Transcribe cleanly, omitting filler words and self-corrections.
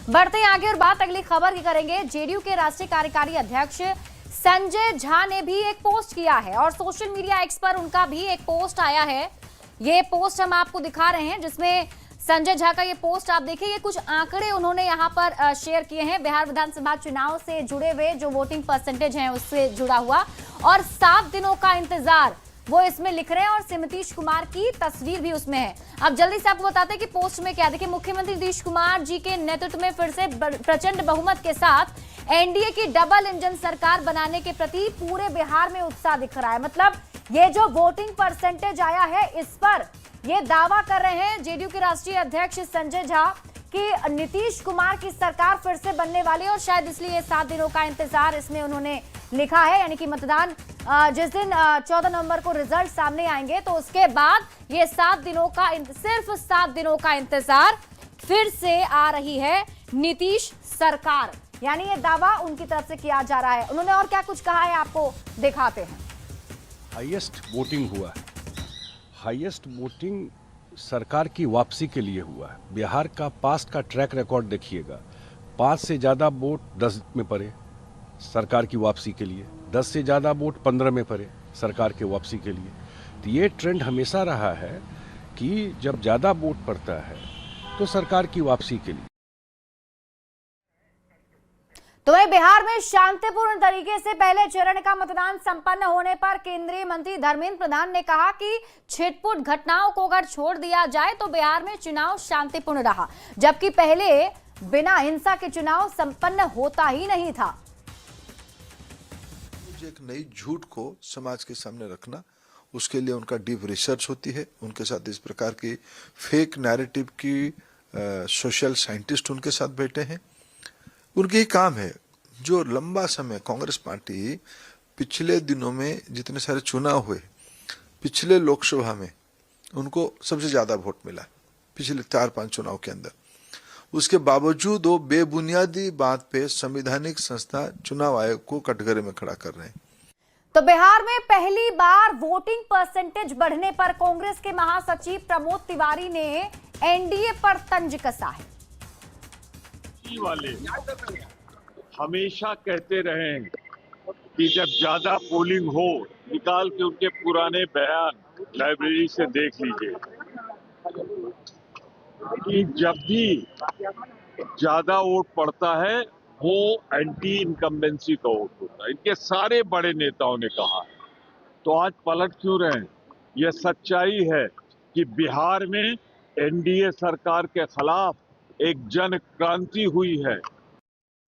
बढ़ते हैं आगे और बात अगली खबर की करेंगे। जेडीयू के राष्ट्रीय कार्यकारी अध्यक्ष संजय झा ने भी एक पोस्ट किया है और सोशल मीडिया एक्स पर उनका भी एक पोस्ट आया है। ये पोस्ट हम आपको दिखा रहे हैं, जिसमें संजय झा का ये पोस्ट आप देखिए। ये कुछ आंकड़े उन्होंने यहाँ पर शेयर किए हैं बिहार विधानसभा चुनाव से जुड़े हुए, जो वोटिंग परसेंटेज है उससे जुड़ा हुआ, और 7 दिनों का इंतजार वो इसमें लिख रहे हैं और नीतीश कुमार की तस्वीर भी उसमें है। अब जल्दी से आपको बताते हैं कि पोस्ट में क्या। देखिए, मुख्यमंत्री नीतीश कुमार जी के नेतृत्व में फिर से प्रचंड बहुमत के साथ एनडीए की डबल इंजन सरकार बनाने के प्रति पूरे बिहार में उत्साह दिख रहा है। मतलब ये जो वोटिंग परसेंटेज आया है, इस पर ये दावा कर रहे हैं जेडीयू के राष्ट्रीय अध्यक्ष संजय झा कि नीतीश कुमार की सरकार फिर से बनने वाली है, और शायद इसलिए 7 दिनों का इंतजार इसमें उन्होंने लिखा है। यानी कि मतदान जिस दिन 14 नवंबर को रिजल्ट सामने आएंगे, तो उसके बाद ये 7 दिनों का, सिर्फ 7 दिनों का इंतजार फिर से आ रही है नीतीश सरकार। यानी ये दावा उनकी तरफ से किया जा रहा है। उन्होंने और क्या कुछ कहा है, आपको दिखाते हैं। हाईएस्ट वोटिंग हुआ है, हाईएस्ट वोटिंग सरकार की वापसी के लिए हुआ है। बिहार का पास्ट का ट्रैक रिकॉर्ड देखिएगा, 5 से ज्यादा वोट 10 में पड़े सरकार की वापसी के लिए, 10 से ज्यादा वोट 15 में पड़े सरकार के वापसी के लिए। तो ये ट्रेंड हमेशा रहा है कि जब ज्यादा वोट पड़ता है तो सरकार की वापसी के लिए। तो वही बिहार में शांतिपूर्ण तरीके से पहले चरण का मतदान संपन्न होने पर केंद्रीय मंत्री धर्मेंद्र प्रधान ने कहा कि छिटपुट घटनाओं को अगर छोड़ दिया जाए तो बिहार में चुनाव शांतिपूर्ण रहा, जबकि पहले बिना हिंसा के चुनाव संपन्न होता ही नहीं था। एक नई झूठ को समाज के सामने रखना, उसके लिए उनका डीप रिसर्च होती है। उनके साथ इस प्रकार की फेक नैरेटिव की सोशल साइंटिस्ट उनके साथ बैठे हैं। उनके ही काम है। जो लंबा समय कांग्रेस पार्टी पिछले दिनों में जितने सारे चुनाव हुए, पिछले लोकसभा में उनको सबसे ज्यादा वोट मिला पिछले 4-5 चुनाव के अंदर। उसके बावजूद वो बेबुनियादी बात पे संवैधानिक संस्था चुनाव आयोग को कटघरे में खड़ा कर रहे हैं। तो बिहार में पहली बार वोटिंग परसेंटेज बढ़ने पर कांग्रेस के महासचिव प्रमोद तिवारी ने एनडीए पर तंज कसा है। वाले हमेशा कहते रहे हैं कि जब ज्यादा पोलिंग हो, निकाल के उनके पुराने बयान लाइब्रेरी से देख लीजिए कि जब भी ज्यादा वोट पड़ता है वो एंटी इनकम्बेंसी का वोट होता है। इनके सारे बड़े नेताओं ने कहा है। तो आज पलट क्यों रहे हैं? यह सच्चाई है कि बिहार में एनडीए सरकार के खिलाफ एक जन क्रांति हुई है।